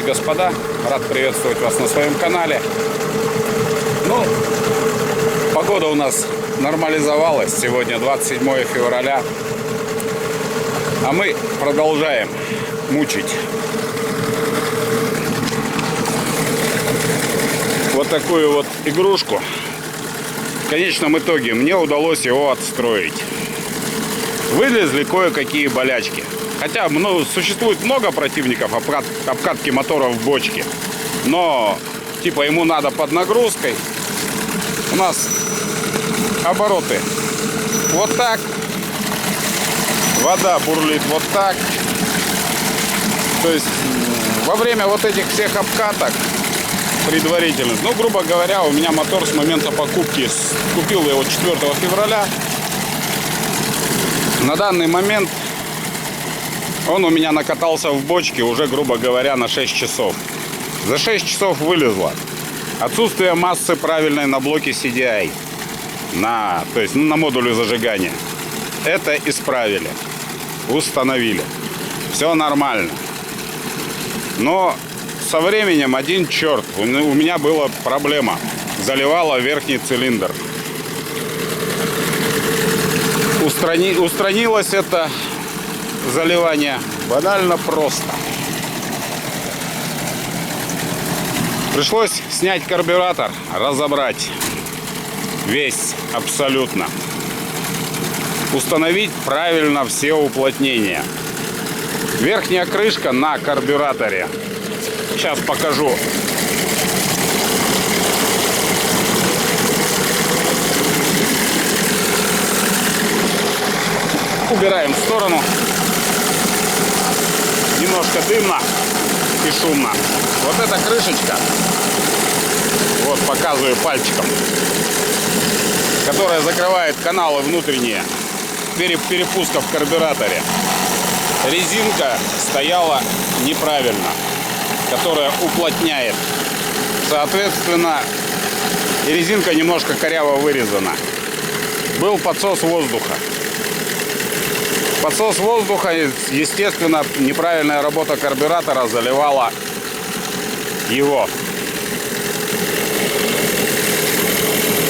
господа, рад приветствовать вас на своем канале. Ну, погода у нас нормализовалась. Сегодня 27 февраля. А мы продолжаем мучить вот такую вот игрушку. В конечном итоге мне удалось его отстроить. Вылезли кое-какие болячки. Хотя существует много противников обкатки моторов в бочке. Но типа ему надо под нагрузкой. У нас обороты вот так. Вода бурлит вот так. То есть во время вот этих всех обкаток предварительных, ну, грубо говоря, у меня мотор с момента покупки, купил я его 4 февраля. На данный момент он у меня накатался в бочке уже, грубо говоря, на 6 часов. За 6 часов вылезло отсутствие массы правильной на блоке CDI, то есть на модуле зажигания. Это исправили, установили. Все нормально. Но со временем один черт, у меня была проблема. Заливала верхний цилиндр. Устранилось это заливание банально просто. Пришлось снять карбюратор, разобрать весь абсолютно. Установить правильно все уплотнения. Верхняя крышка на карбюраторе. Сейчас покажу. Убираем в сторону. Немножко дымно и шумно. Вот эта крышечка, вот показываю пальчиком, которая закрывает каналы внутренние перепуска в карбюраторе. Резинка стояла неправильно, которая уплотняет. Соответственно, резинка немножко коряво вырезана. Был подсос воздуха. Подсос воздуха, естественно, неправильная работа карбюратора заливала его.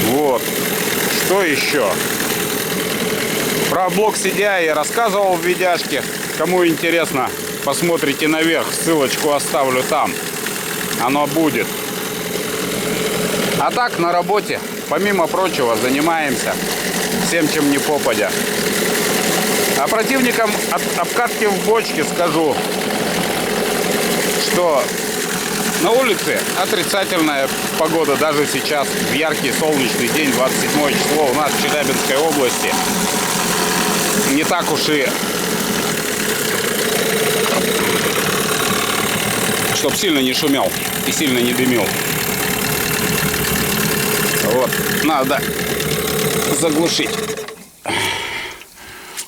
Вот. Что еще? Про блок CDI я рассказывал в видяшке. Кому интересно, посмотрите наверх. Ссылочку оставлю там. Оно будет. А так, на работе, помимо прочего, занимаемся всем, чем не попадя. А противникам от обкатки в бочке скажу, что на улице отрицательная погода даже сейчас, в яркий солнечный день, 27 число, у нас в Челябинской области. Не так уж и, чтоб сильно не шумел и сильно не дымил. Вот, надо заглушить.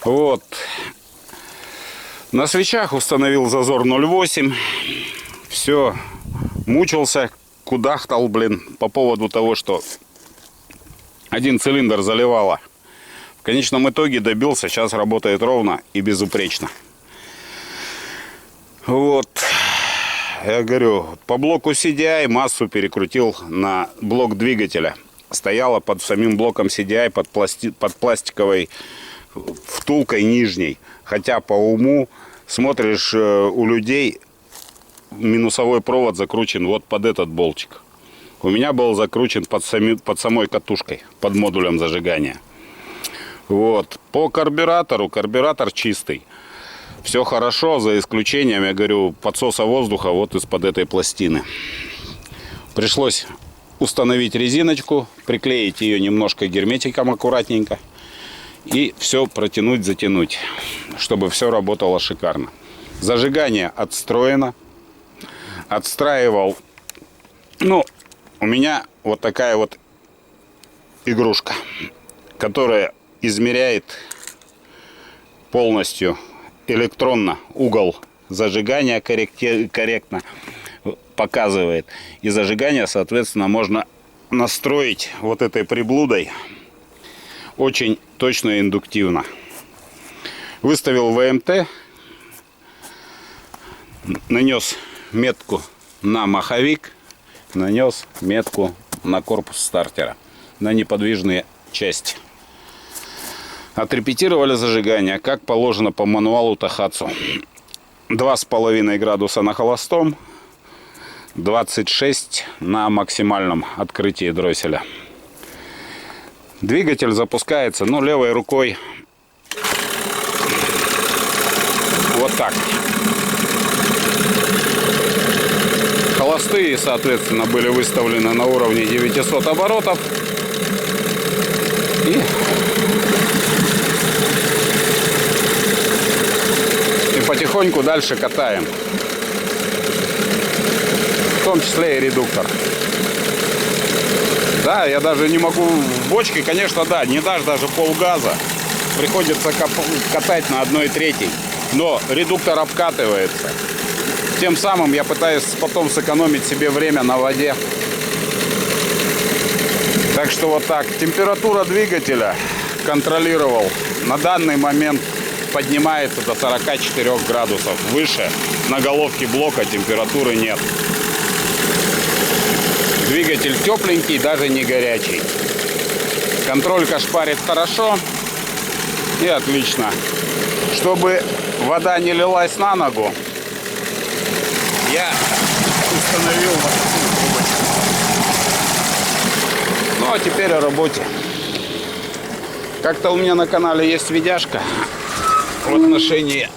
Вот. На свечах установил зазор 0,8. Все. Мучился, кудахтал, блин, по поводу того, что один цилиндр заливало. В конечном итоге добился. Сейчас работает ровно и безупречно. Вот. Я говорю, по блоку CDI массу перекрутил на блок двигателя. Стояла под самим блоком CDI, под пластиковой втулкой нижней. Хотя по уму смотришь, у людей минусовой провод закручен вот под этот болтик. У меня был закручен под самой катушкой, под модулем зажигания. Вот. По карбюратору, карбюратор чистый. Все хорошо, за исключением, я говорю, подсоса воздуха вот из-под этой пластины. Пришлось установить резиночку, приклеить ее немножко герметиком аккуратненько. И все протянуть, затянуть, чтобы все работало шикарно. Зажигание отстроено. Отстраивал. Ну, у меня вот такая вот игрушка, которая измеряет полностью электронно угол зажигания, корректно показывает. И зажигание, соответственно, можно настроить вот этой приблудой очень точно и индуктивно. Выставил ВМТ, нанес метку на маховик, нанес метку на корпус стартера, на неподвижные части. Отрепетировали зажигание, как положено по мануалу Тахацу. 2,5 градуса на холостом, 26 на максимальном открытии дросселя. Двигатель запускается, ну, левой рукой. Вот так. Холостые, соответственно, были выставлены на уровне 900 оборотов. И потихоньку дальше катаем. В том числе и редуктор. Да, я даже не могу в бочке, конечно, да, не дашь даже полгаза. Приходится катать на 1/3. Но редуктор обкатывается. Тем самым я пытаюсь потом сэкономить себе время на воде. Так что вот так. Температура двигателя контролировал. На данный момент поднимается до 44 градусов. Выше на головке блока температуры нет. Двигатель тепленький, даже не горячий. Контролька шпарит хорошо и отлично. Чтобы вода не лилась на ногу, я установил вот такую трубочку. Ну а теперь о работе. Как-то у меня на канале есть видяшка в отношении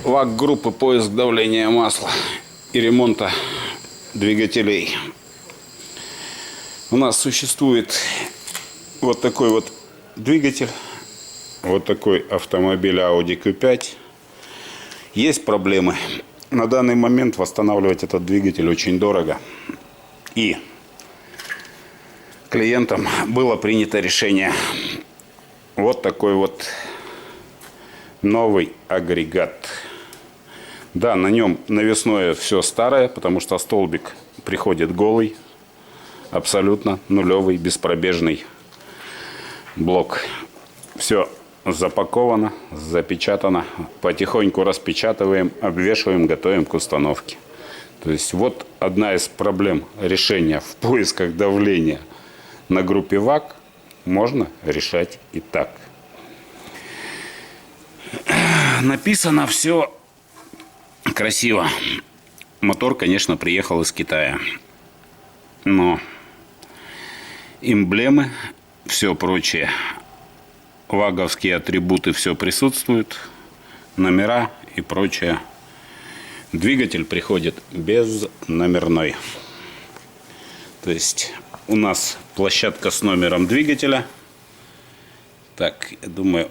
ВАК-группы поиск давления масла и ремонта двигателей. У нас существует вот такой вот двигатель, вот такой автомобиль Audi Q5. Есть проблемы. На данный момент восстанавливать этот двигатель очень дорого. И клиентам было принято решение вот такой вот новый агрегат. Да, на нем навесное все старое, потому что столбик приходит голый, абсолютно нулевый, беспробежный блок. Все запаковано, запечатано. Потихоньку распечатываем, обвешиваем, готовим к установке. То есть вот одна из проблем решения в поисках давления на группе ВАК можно решать и так. Написано все красиво. Мотор, конечно, приехал из Китая. Но эмблемы, все прочее, ваговские атрибуты, все присутствуют. Номера и прочее. Двигатель приходит безномерной. То есть у нас площадка с номером двигателя. Так, я думаю...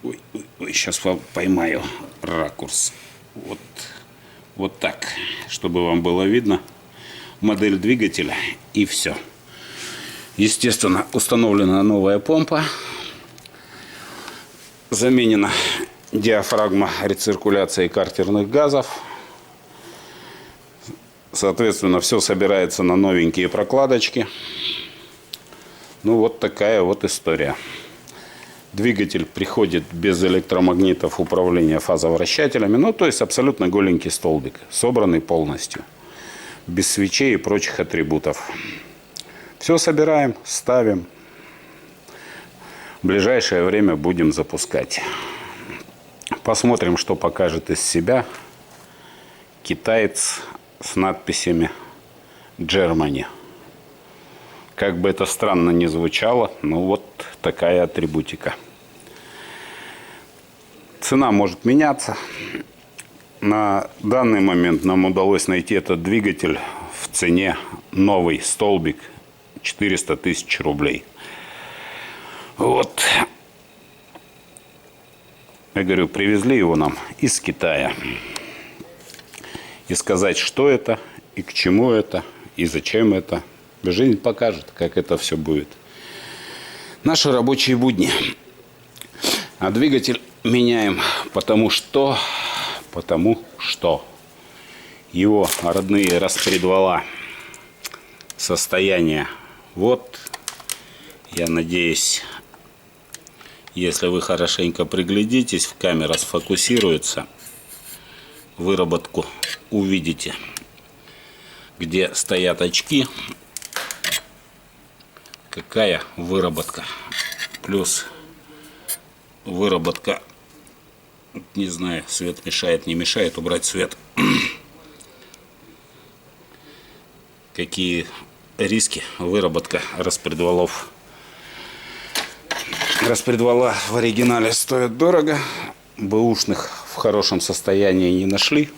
Ой, сейчас поймаю ракурс. Вот так, чтобы вам было видно модель двигателя и все. Естественно, установлена новая помпа. Заменена диафрагма рециркуляции картерных газов. Соответственно, все собирается на новенькие прокладочки. Ну, вот такая вот история. Двигатель приходит без электромагнитов управления фазовращателями. Ну, то есть абсолютно голенький столбик, собранный полностью. Без свечей и прочих атрибутов. Все собираем, ставим. В ближайшее время будем запускать. Посмотрим, что покажет из себя китаец с надписями Germany. Как бы это странно ни звучало, но вот такая атрибутика. Цена может меняться. На данный момент нам удалось найти этот двигатель в цене новый столбик 400 тысяч рублей. Вот. Я говорю, привезли его нам из Китая. И сказать, что это, и к чему это, и зачем это, жизнь покажет, как это все будет. Наши рабочие будни. А двигатель меняем, потому что его родные распредвала состояние. Вот, я надеюсь, если вы хорошенько приглядитесь, в камера сфокусируется. выработку увидите, где стоят очки, какая выработка, плюс выработка, не знаю, свет мешает, не мешает, убрать свет, какие риски, выработка распредвалов. Распредвала в оригинале стоят дорого, бэушных в хорошем состоянии не нашли.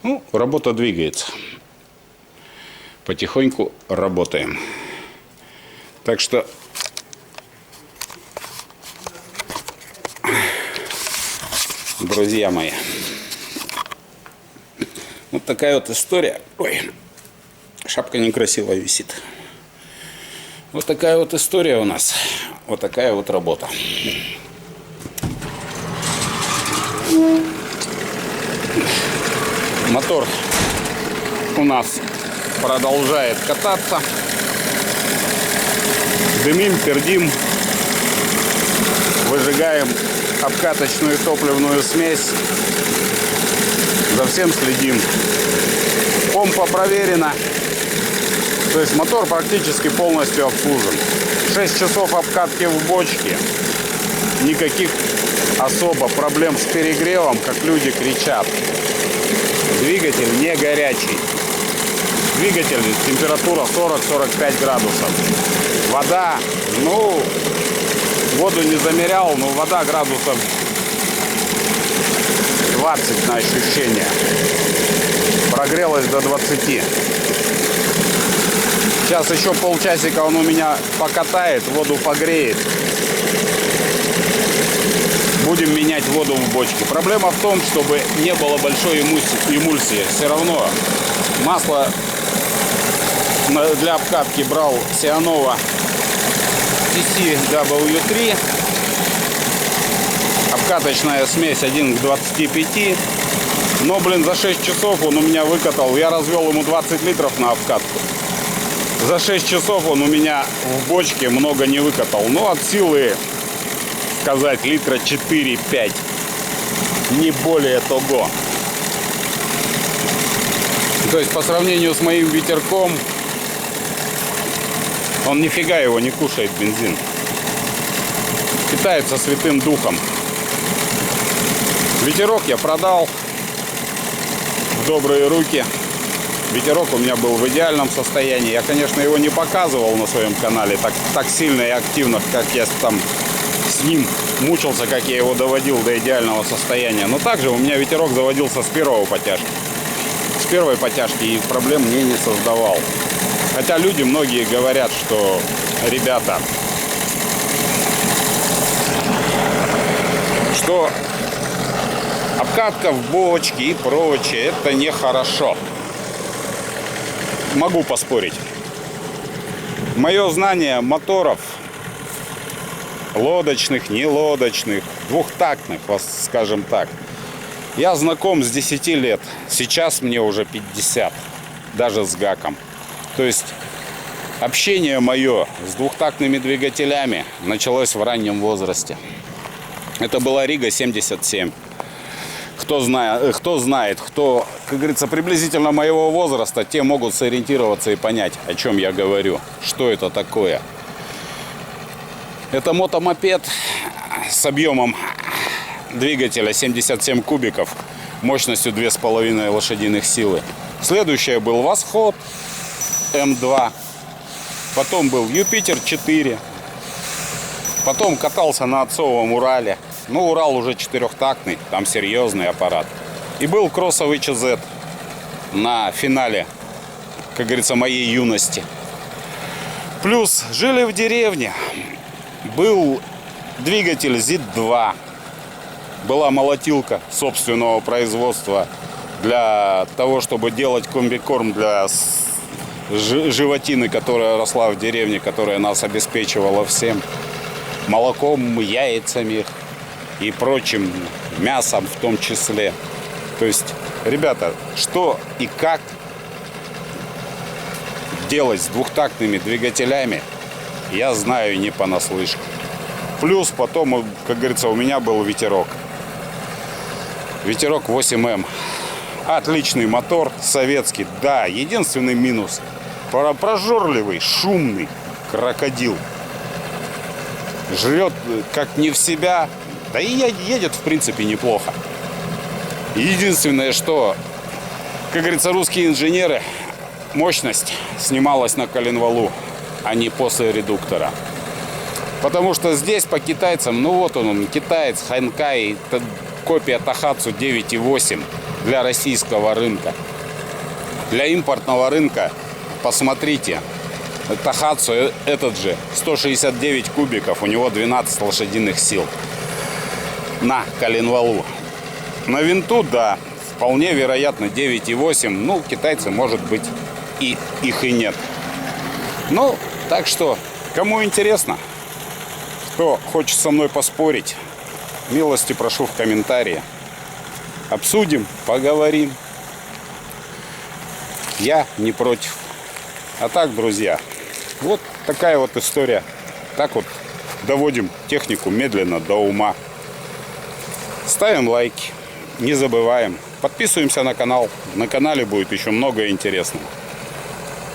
Ну, работа двигается. Потихоньку работаем. Так что друзья мои, вот такая вот история. Ой, шапка некрасиво висит. Вот такая вот история у нас. Вот такая вот работа. Мотор у нас продолжает кататься. Дымим, пердим. Выжигаем обкаточную топливную смесь. За всем следим. Помпа проверена. То есть мотор практически полностью обслужен. 6 часов обкатки в бочке. Никаких особо проблем с перегревом, как люди кричат. Двигатель не горячий. Двигатель температура 40-45 градусов. Вода, ну, воду не замерял, но вода градусов 20 на ощущение. Прогрелась до 20. Сейчас еще полчасика он у меня покатает, воду погреет. Будем менять воду в бочке. Проблема в том, чтобы не было большой эмульсии. Все равно масло для обкатки брал Сианова TCW3. Обкаточная смесь 1 к 25. Но, блин, за 6 часов он у меня выкатал. Я развел ему 20 литров на обкатку. За 6 часов он у меня в бочке много не выкатал. Но от силы, сказать, литра 4-5. Не более того. То есть по сравнению с моим ветерком, он нифига его не кушает, бензин. Питается святым духом. Ветерок я продал в добрые руки. Ветерок у меня был в идеальном состоянии. Я, конечно, его не показывал на своем канале так сильно и активно, как я там с ним мучился, как я его доводил до идеального состояния. Но также у меня ветерок заводился с первой потяжки. С первой потяжки и проблем мне не создавал. Хотя люди многие говорят, что, ребята, что обкатка в бочке и прочее, это нехорошо. Могу поспорить. Мое знание моторов, лодочных, нелодочных, двухтактных, скажем так, я знаком с 10 лет. Сейчас мне уже 50, даже с гаком. То есть общение мое с двухтактными двигателями началось в раннем возрасте. Это была Рига 77. Кто знает, кто, как говорится, приблизительно моего возраста, те могут сориентироваться и понять, о чем я говорю, что это такое. Это мотомопед с объемом двигателя 77 кубиков, мощностью 2,5 лошадиных силы. Следующее был Восход М2, потом был Юпитер 4, потом катался на отцовом Урале. Ну, Урал уже четырехтактный, там серьезный аппарат. И был кроссовый ЧЗ на финале, как говорится, моей юности. Плюс жили в деревне. Был двигатель ЗИД-2. Была молотилка собственного производства для того, чтобы делать комбикорм для животины, которая росла в деревне, которая нас обеспечивала всем. Молоком, яйцами и прочим мясом в том числе. То есть, ребята, что и как делать с двухтактными двигателями, я знаю не понаслышке. Плюс потом, как говорится, у меня был ветерок. Ветерок 8М Отличный мотор, советский. Да, единственный минус. Прожорливый, шумный крокодил. Жрет как не в себя. Да и едет, в принципе, неплохо. Единственное, что, как говорится, русские инженеры, мощность снималась на коленвалу, а не после редуктора. Потому что здесь по китайцам, ну вот он китаец, Ханкай, копия Тахацу 9.8 для российского рынка. Для импортного рынка, посмотрите, Тахацу этот же, 169 кубиков, у него 12 лошадиных сил на коленвалу. На винту, да, вполне вероятно 9.8, ну, китайцы, может быть, и их и нет. Ну, так что, кому интересно, кто хочет со мной поспорить, милости прошу в комментарии. Обсудим, поговорим. Я не против. А так, друзья, вот такая вот история. Так вот доводим технику медленно до ума. Ставим лайки, не забываем. Подписываемся на канал. На канале будет еще много интересного.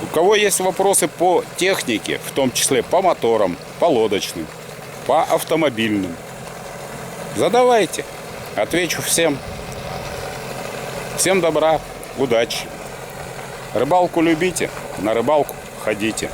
У кого есть вопросы по технике, в том числе по моторам, по лодочным, по автомобильным, задавайте. Отвечу всем. Всем добра, удачи. Рыбалку любите, на рыбалку ходите.